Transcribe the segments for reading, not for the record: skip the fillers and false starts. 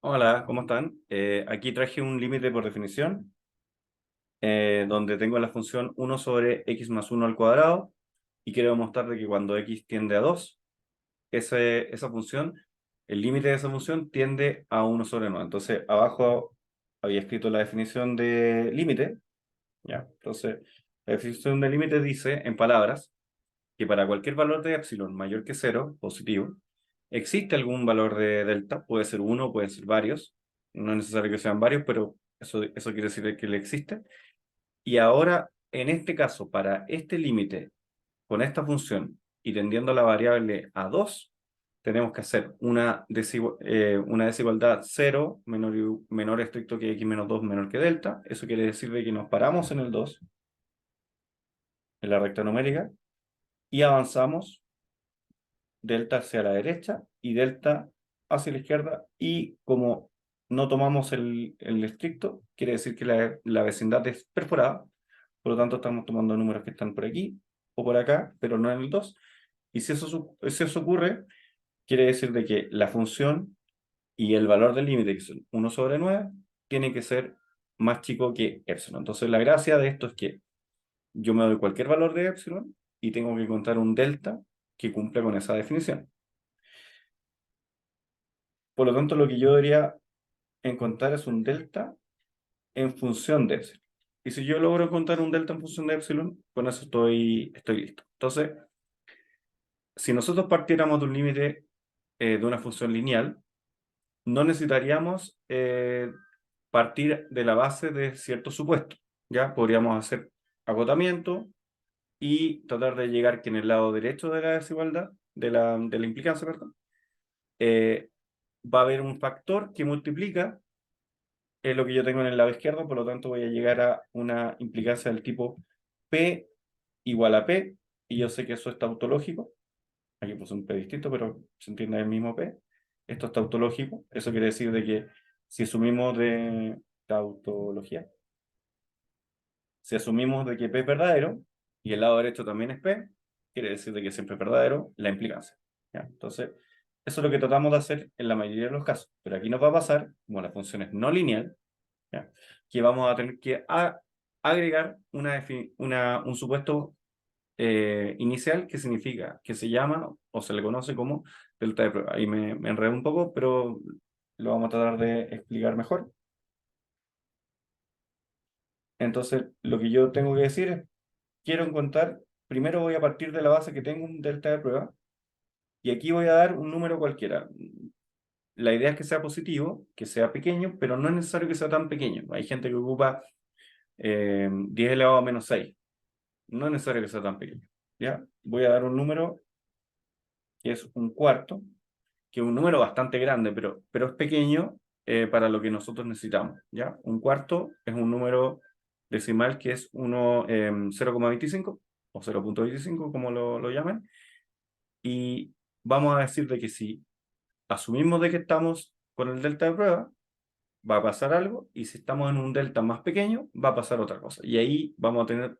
Hola, ¿cómo están? Aquí traje un límite por definición, donde tengo la función 1 sobre x más 1 al cuadrado, y quiero demostrar de que cuando x tiende a 2, esa función, el límite de esa función tiende a 1 sobre 9. Entonces, abajo había escrito la definición de límite, ¿ya? Entonces, la definición de límite dice, en palabras, que para cualquier valor de epsilon mayor que cero, positivo, existe algún valor de delta, puede ser uno, pueden ser varios, no es necesario que sean varios, pero eso quiere decir que le existe. Y ahora, en este caso, para este límite, con esta función y tendiendo la variable a 2, tenemos que hacer una desigualdad cero menor estricto que x menos 2 menor que delta. Eso quiere decir de que nos paramos en el 2, en la recta numérica, y avanzamos delta hacia la derecha y delta hacia la izquierda, y como no tomamos el estricto, quiere decir que la vecindad es perforada, por lo tanto estamos tomando números que están por aquí o por acá, pero no en el 2. Y si eso ocurre, quiere decir de que la función y el valor del límite, que son 1 sobre 9, tiene que ser más chico que epsilon. Entonces la gracia de esto es que yo me doy cualquier valor de epsilon y tengo que encontrar un delta que cumpla con esa definición. Por lo tanto, lo que yo debería encontrar es un delta en función de epsilon. Y si yo logro encontrar un delta en función de epsilon, con eso estoy listo. Entonces, si nosotros partiéramos de un límite de una función lineal, no necesitaríamos partir de la base de cierto supuesto. ¿Ya? Podríamos hacer agotamiento y tratar de llegar que en el lado derecho de la desigualdad, de la implicancia, perdón, eh, va a haber un factor que multiplica lo que yo tengo en el lado izquierdo, por lo tanto voy a llegar a una implicancia del tipo P igual a P, y yo sé que eso es tautológico. Aquí puse un P distinto, pero se entiende el mismo P. Esto es tautológico, eso quiere decir de que si asumimos de tautología, si asumimos de que P es verdadero, y el lado derecho también es P, quiere decir de que siempre es verdadero la implicancia. ¿Ya? Entonces, eso es lo que tratamos de hacer en la mayoría de los casos, pero aquí nos va a pasar, como la función es no lineal, ¿ya? Que vamos a tener que agregar un supuesto inicial, que significa, que se llama o se le conoce como delta de prueba. Ahí me enredé un poco, pero lo vamos a tratar de explicar mejor. Entonces, lo que yo tengo que decir es, quiero encontrar, primero voy a partir de la base que tengo un delta de prueba, y aquí voy a dar un número cualquiera. La idea es que sea positivo, que sea pequeño, pero no es necesario que sea tan pequeño. Hay gente que ocupa 10 elevado a menos 6. No es necesario que sea tan pequeño. ¿Ya? Voy a dar un número que es un cuarto, que es un número bastante grande, pero es pequeño para lo que nosotros necesitamos. ¿Ya? Un cuarto es un número decimal que es 0,25 o 0,25, como lo llaman. Y vamos a decir de que si asumimos de que estamos con el delta de prueba, va a pasar algo, y si estamos en un delta más pequeño, va a pasar otra cosa. Y ahí vamos a tener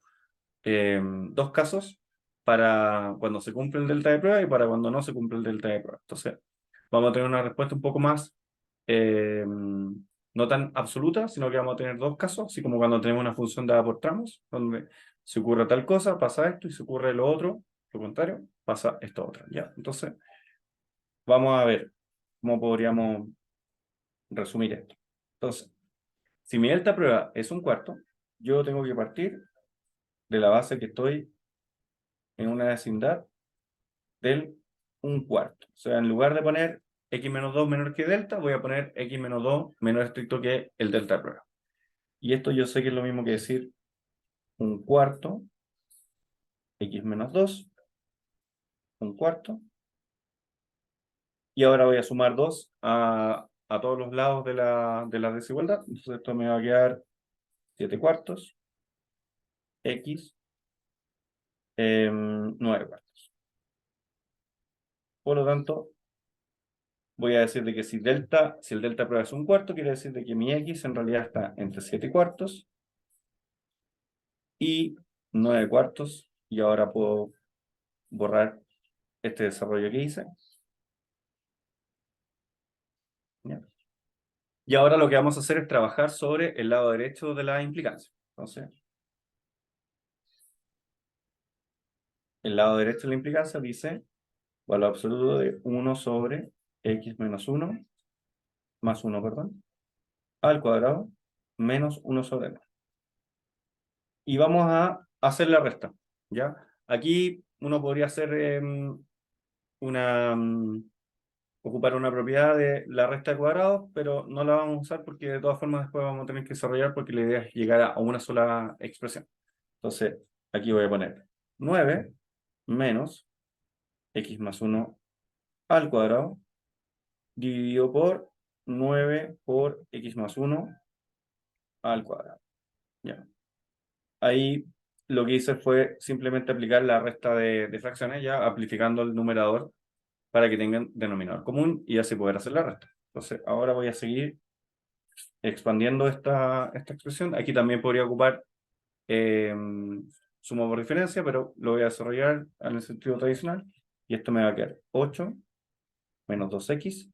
dos casos para cuando se cumple el delta de prueba y para cuando no se cumple el delta de prueba. Entonces, vamos a tener una respuesta un poco más, no tan absoluta, sino que vamos a tener dos casos, así como cuando tenemos una función dada por tramos, donde si ocurre tal cosa, pasa esto, y si ocurre lo otro, lo contrario, pasa esto otro. ¿Ya? Entonces, vamos a ver cómo podríamos resumir esto. Entonces, si mi delta prueba es un cuarto, yo tengo que partir de la base que estoy en una vecindad del un cuarto. O sea, en lugar de poner x menos 2 menor que delta, voy a poner x menos 2 menor estricto que el delta de prueba. Y esto yo sé que es lo mismo que decir un cuarto, x menos 2, un cuarto. Y ahora voy a sumar 2 a todos los lados de la desigualdad. Entonces esto me va a quedar 7 cuartos, x 9 cuartos. Por lo tanto, voy a decir de que si el delta prueba es un cuarto, quiere decir de que mi x en realidad está entre 7 cuartos y 9 cuartos, y ahora puedo borrar este desarrollo que hice. ¿Ya? Y ahora lo que vamos a hacer es trabajar sobre el lado derecho de la implicancia. Entonces, el lado derecho de la implicancia dice valor absoluto de 1 sobre x menos 1, más 1, perdón, al cuadrado, menos 1 sobre n. Y vamos a hacer la resta, ¿ya? Aquí uno podría hacer una... ocupar una propiedad de la resta de cuadrados, pero no la vamos a usar porque de todas formas después vamos a tener que desarrollar porque la idea es llegar a una sola expresión. Entonces, aquí voy a poner 9 menos x más 1 al cuadrado dividido por 9 por x más 1 al cuadrado. Ya. Ahí lo que hice fue simplemente aplicar la resta de fracciones, ya amplificando el numerador para que tengan denominador común y así poder hacer la resta. Entonces, ahora voy a seguir expandiendo esta expresión. Aquí también podría ocupar suma por diferencia, pero lo voy a desarrollar en el sentido tradicional. Y esto me va a quedar 8 menos 2x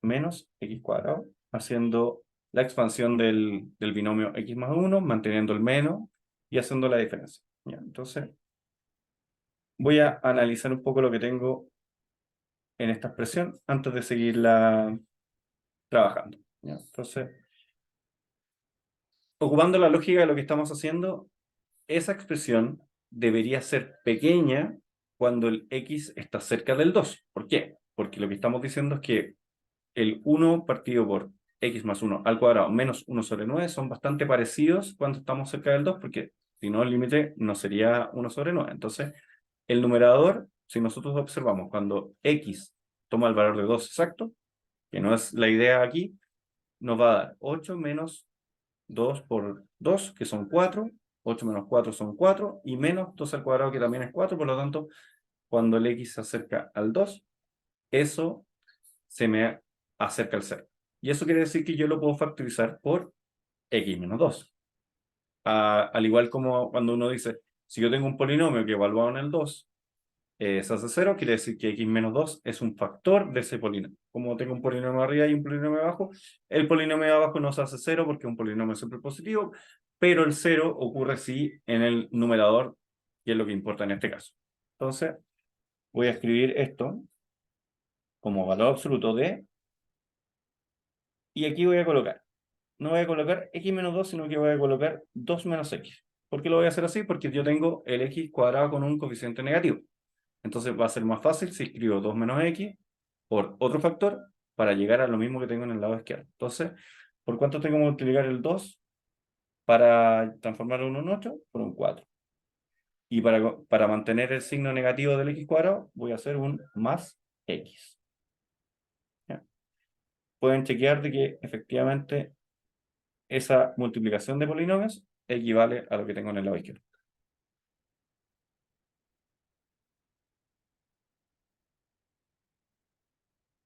menos x cuadrado, haciendo la expansión del binomio x más 1, manteniendo el menos y haciendo la diferencia. ¿Ya? Entonces, voy a analizar un poco lo que tengo en esta expresión antes de seguirla trabajando. ¿Ya? Entonces, ocupando la lógica de lo que estamos haciendo, esa expresión debería ser pequeña cuando el x está cerca del 2. ¿Por qué? Porque lo que estamos diciendo es que el 1 partido por x más 1 al cuadrado menos 1 sobre 9 son bastante parecidos cuando estamos cerca del 2, porque si no el límite no sería 1 sobre 9. Entonces, el numerador, si nosotros observamos cuando x toma el valor de 2 exacto, que no es la idea aquí, nos va a dar 8 menos 2 por 2, que son 4, 8 menos 4 son 4, y menos 2 al cuadrado, que también es 4, por lo tanto, cuando el x se acerca al 2, eso se me acerca al 0. Y eso quiere decir que yo lo puedo factorizar por x menos 2. Al igual como cuando uno dice, si yo tengo un polinomio que evaluado en el 2 se hace 0, quiere decir que x menos 2 es un factor de ese polinomio. Como tengo un polinomio arriba y un polinomio abajo, el polinomio de abajo no se hace 0 porque es un polinomio siempre positivo, pero el 0 ocurre sí en el numerador, que es lo que importa en este caso. Entonces, voy a escribir esto como valor absoluto de, y aquí voy a colocar, no voy a colocar x menos 2, sino que voy a colocar 2 menos x. ¿Por qué lo voy a hacer así? Porque yo tengo el x cuadrado con un coeficiente negativo. Entonces va a ser más fácil si escribo 2 menos x por otro factor para llegar a lo mismo que tengo en el lado izquierdo. Entonces, ¿por cuánto tengo que multiplicar el 2 para transformar un 8? Por un 4. Y para mantener el signo negativo del x cuadrado, voy a hacer un más x. ¿Ya? Pueden chequear de que efectivamente esa multiplicación de polinomios equivale a lo que tengo en el lado izquierdo.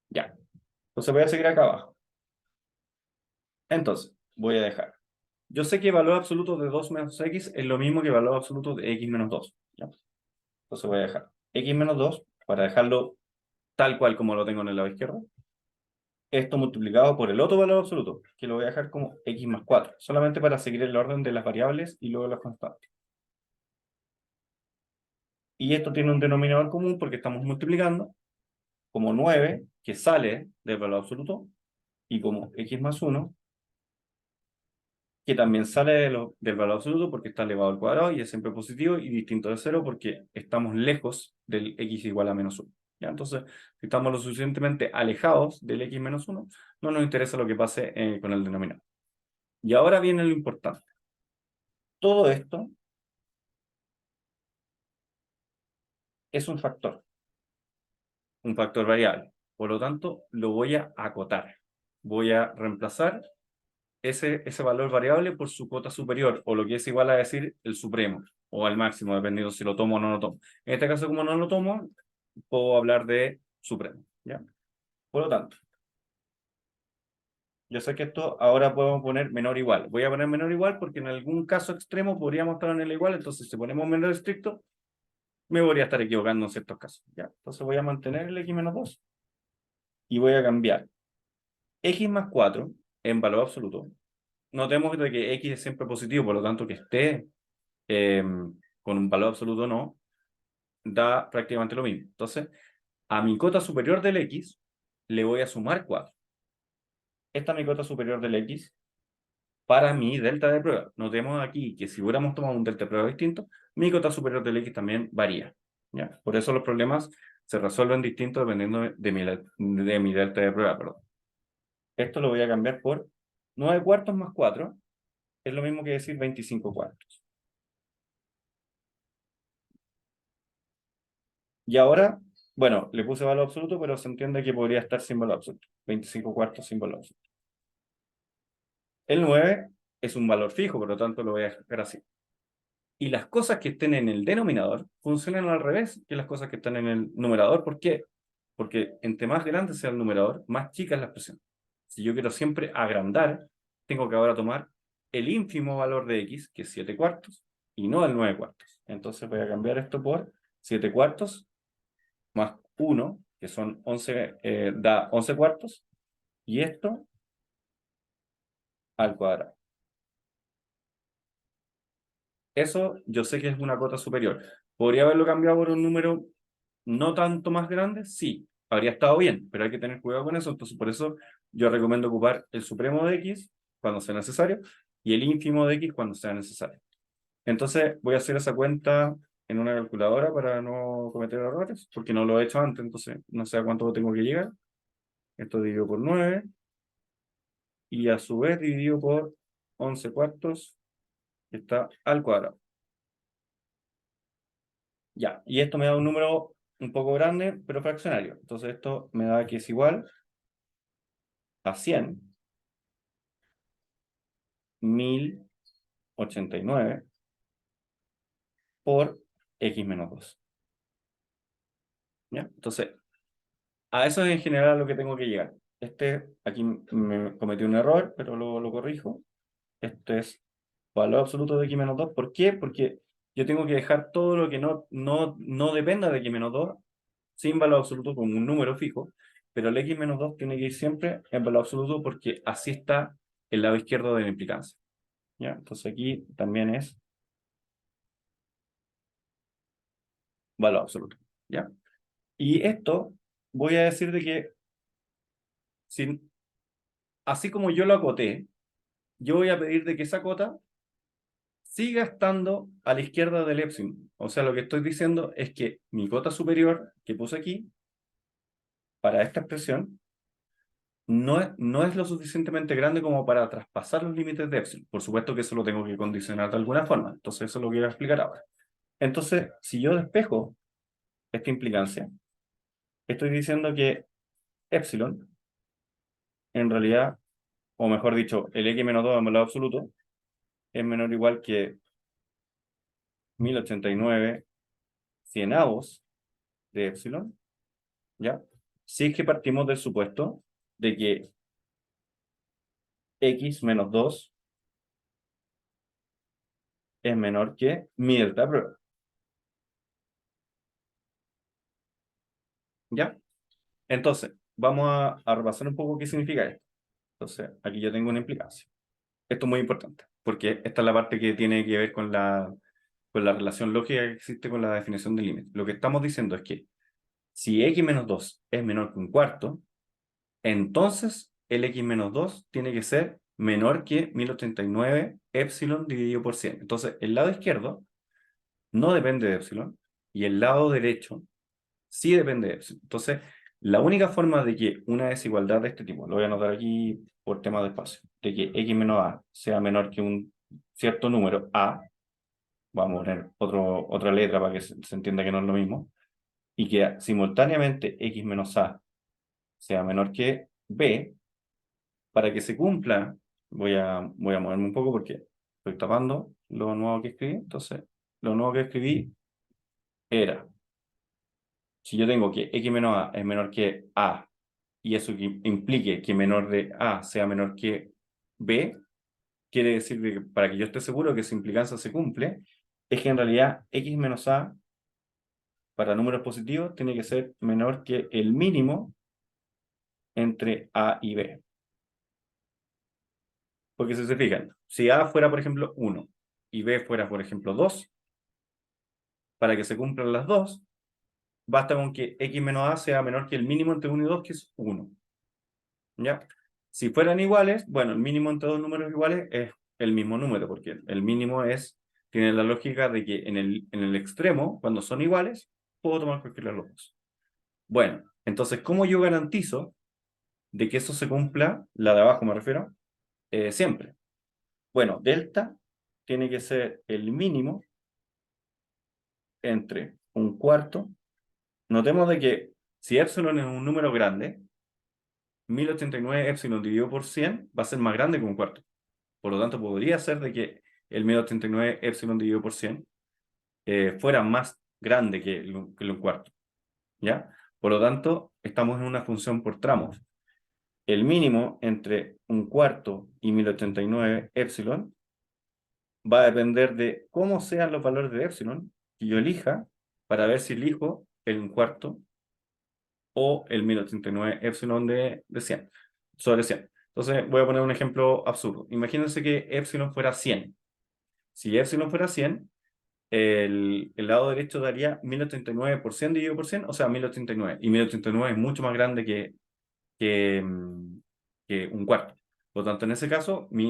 Ya. Entonces voy a seguir acá abajo. Entonces, voy a dejar. Yo sé que el valor absoluto de 2 menos x es lo mismo que el valor absoluto de x menos 2. ¿Ya? Entonces voy a dejar x menos 2 para dejarlo tal cual como lo tengo en el lado izquierdo. Esto multiplicado por el otro valor absoluto, que lo voy a dejar como x más 4, solamente para seguir el orden de las variables y luego las constantes. Y esto tiene un denominador común porque estamos multiplicando como 9, que sale del valor absoluto, y como x más 1, que también sale del valor absoluto porque está elevado al cuadrado y es siempre positivo y distinto de 0 porque estamos lejos del x igual a menos 1. ¿Ya? Entonces, si estamos lo suficientemente alejados del x menos 1, no nos interesa lo que pase con el denominador. Y ahora viene lo importante. Todo esto es un factor variable. Por lo tanto, lo voy a acotar. Voy a reemplazar ese valor variable por su cota superior, o lo que es igual a decir el supremo, o al máximo, dependiendo si lo tomo o no lo tomo. En este caso, como no lo tomo, puedo hablar de supremo. ¿Ya? Por lo tanto, yo sé que esto ahora podemos poner menor o igual. Voy a poner menor o igual porque en algún caso extremo podríamos estar en el igual, entonces si ponemos menor estricto, me podría estar equivocando en ciertos casos. ¿Ya? Entonces voy a mantener el x menos 2 y voy a cambiar x más 4 en valor absoluto. Notemos de que X es siempre positivo, por lo tanto que esté con un valor absoluto no, da prácticamente lo mismo. Entonces, a mi cota superior del X le voy a sumar 4. Esta es mi cota superior del X para mi delta de prueba. Notemos aquí que si hubiéramos tomado un delta de prueba distinto, mi cota superior del X también varía. ¿Ya? Por eso los problemas se resuelven distintos dependiendo de mi delta de prueba. Perdón. Esto lo voy a cambiar por 9 cuartos más 4. Es lo mismo que decir 25 cuartos. Y ahora, bueno, le puse valor absoluto, pero se entiende que podría estar sin valor absoluto. 25 cuartos sin valor absoluto. El 9 es un valor fijo, por lo tanto lo voy a dejar así. Y las cosas que estén en el denominador funcionan al revés que las cosas que están en el numerador. ¿Por qué? Porque entre más grande sea el numerador, más chica es la expresión. Si yo quiero siempre agrandar, tengo que ahora tomar el ínfimo valor de x, que es 7 cuartos, y no el 9 cuartos. Entonces voy a cambiar esto por 7 cuartos más 1, que son 11, da 11 cuartos, y esto al cuadrado. Eso yo sé que es una cota superior. ¿Podría haberlo cambiado por un número no tanto más grande? Sí, habría estado bien, pero hay que tener cuidado con eso. Entonces, por eso yo recomiendo ocupar el supremo de x cuando sea necesario y el ínfimo de x cuando sea necesario. Entonces, voy a hacer esa cuenta en una calculadora para no cometer errores, porque no lo he hecho antes, entonces no sé a cuánto tengo que llegar. Esto dividido por 9 y a su vez dividido por 11 cuartos, que está al cuadrado. Ya, y esto me da un número un poco grande, pero fraccionario. Entonces esto me da que es igual a 100.089 por x menos 2. ¿Ya? Entonces, a eso es en general lo que tengo que llegar. Aquí me cometí un error, pero lo corrijo. Este es valor absoluto de x menos 2. ¿Por qué? Porque yo tengo que dejar todo lo que no dependa de x menos 2 sin valor absoluto como un número fijo, pero el x menos 2 tiene que ir siempre en valor absoluto porque así está el lado izquierdo de la implicancia. ¿Ya? Entonces aquí también es valor absoluto. ¿Ya? Y esto voy a decir de que así como yo lo acoté, yo voy a pedir de que esa cota siga estando a la izquierda del epsilon. O sea, lo que estoy diciendo es que mi cota superior que puse aquí, para esta expresión, no es lo suficientemente grande como para traspasar los límites de epsilon. Por supuesto que eso lo tengo que condicionar de alguna forma. Entonces eso lo quiero explicar ahora. Entonces, si yo despejo esta implicancia, estoy diciendo que epsilon, en realidad, o mejor dicho, el x menos 2 en valor absoluto, es menor o igual que 1089 cienavos de epsilon, ¿ya? Si es que partimos del supuesto de que x menos 2 es menor que mi delta prueba, ¿ya? Entonces, vamos a repasar un poco qué significa esto. Entonces, aquí yo tengo una implicancia. Esto es muy importante, porque esta es la parte que tiene que ver con la relación lógica que existe con la definición del límite. Lo que estamos diciendo es que si x menos 2 es menor que un cuarto, entonces el x menos 2 tiene que ser menor que 1089 epsilon dividido por 100. Entonces, el lado izquierdo no depende de epsilon y el lado derecho sí depende de epsilon. Entonces, la única forma de que una desigualdad de este tipo, lo voy a anotar aquí por tema de espacio, de que x menos a sea menor que un cierto número a, vamos a poner otra letra para que se entienda que no es lo mismo, y que simultáneamente x menos a sea menor que b, para que se cumpla, voy a moverme un poco porque estoy tapando lo nuevo que escribí. Entonces, lo nuevo que escribí era, si yo tengo que x menos a es menor que a, y eso que implique que menor de a sea menor que b, quiere decir que para que yo esté seguro que esa implicancia se cumple, es que en realidad x menos a para números positivos tiene que ser menor que el mínimo entre a y b. Porque si se fijan, si A fuera, por ejemplo, 1 y B fuera, por ejemplo, 2, para que se cumplan las dos, basta con que x menos a sea menor que el mínimo entre 1 y 2, que es 1. ¿Ya? Si fueran iguales, bueno, el mínimo entre dos números iguales es el mismo número, porque el mínimo tiene la lógica de que en el extremo, cuando son iguales, puedo tomar cualquiera de los dos. Bueno, entonces, ¿cómo yo garantizo de que eso se cumpla, la de abajo me refiero, siempre? Bueno, delta tiene que ser el mínimo entre un cuarto. Notemos de que si epsilon es un número grande, 1089 epsilon dividido por 100 va a ser más grande que un cuarto. Por lo tanto, podría ser de que el 1089 epsilon dividido por 100 fuera más grande que un cuarto. ¿Ya? Por lo tanto, estamos en una función por tramos. El mínimo entre un cuarto y 1089 epsilon va a depender de cómo sean los valores de epsilon que yo elija para ver si elijo el un cuarto o el 1089 epsilon de 100, sobre 100. Entonces voy a poner un ejemplo absurdo. Imagínense que epsilon fuera 100. Si epsilon fuera 100, el lado derecho daría 1089 por 100 dividido por 100, o sea, 1089. Y 1089 es mucho más grande que un cuarto. Por lo tanto, en ese caso, mi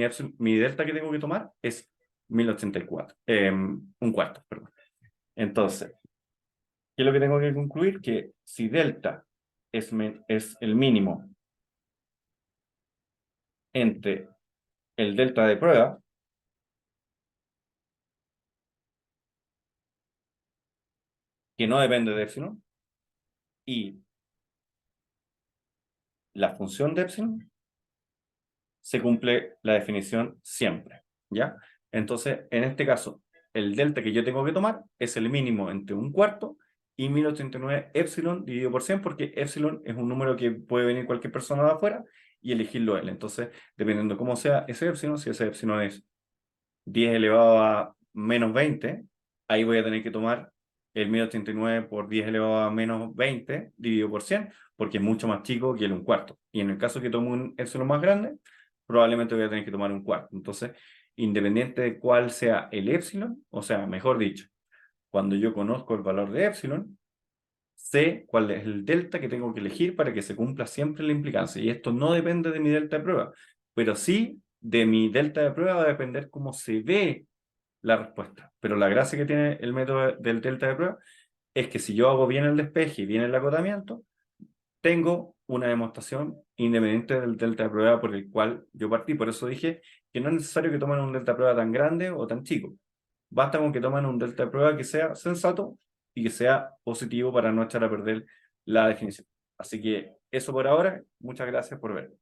delta que tengo que tomar es 1084. Un cuarto, perdón. Entonces, ¿qué es lo que tengo que concluir? Que si delta es el mínimo entre el delta de prueba, que no depende de epsilon, y la función de epsilon, se cumple la definición siempre, ¿ya? Entonces, en este caso, el delta que yo tengo que tomar es el mínimo entre un cuarto y 1089 epsilon dividido por 100, porque epsilon es un número que puede venir cualquier persona de afuera y elegirlo él. Entonces, dependiendo cómo sea ese epsilon, si ese epsilon es 10 elevado a menos 20, ahí voy a tener que tomar el 1089 por 10 elevado a menos 20 dividido por 100, porque es mucho más chico que el un cuarto. Y en el caso que tome un epsilon más grande, probablemente voy a tener que tomar un cuarto. Entonces, independiente de cuál sea el epsilon, o sea, mejor dicho, cuando yo conozco el valor de epsilon, sé cuál es el delta que tengo que elegir para que se cumpla siempre la implicancia. Y esto no depende de mi delta de prueba, pero sí de mi delta de prueba va a depender cómo se ve la respuesta. Pero la gracia que tiene el método del delta de prueba es que si yo hago bien el despeje y bien el acotamiento, tengo una demostración independiente del delta de prueba por el cual yo partí. Por eso dije que no es necesario que tomen un delta de prueba tan grande o tan chico. Basta con que tomen un delta de prueba que sea sensato y que sea positivo para no echar a perder la definición. Así que eso por ahora. Muchas gracias por ver.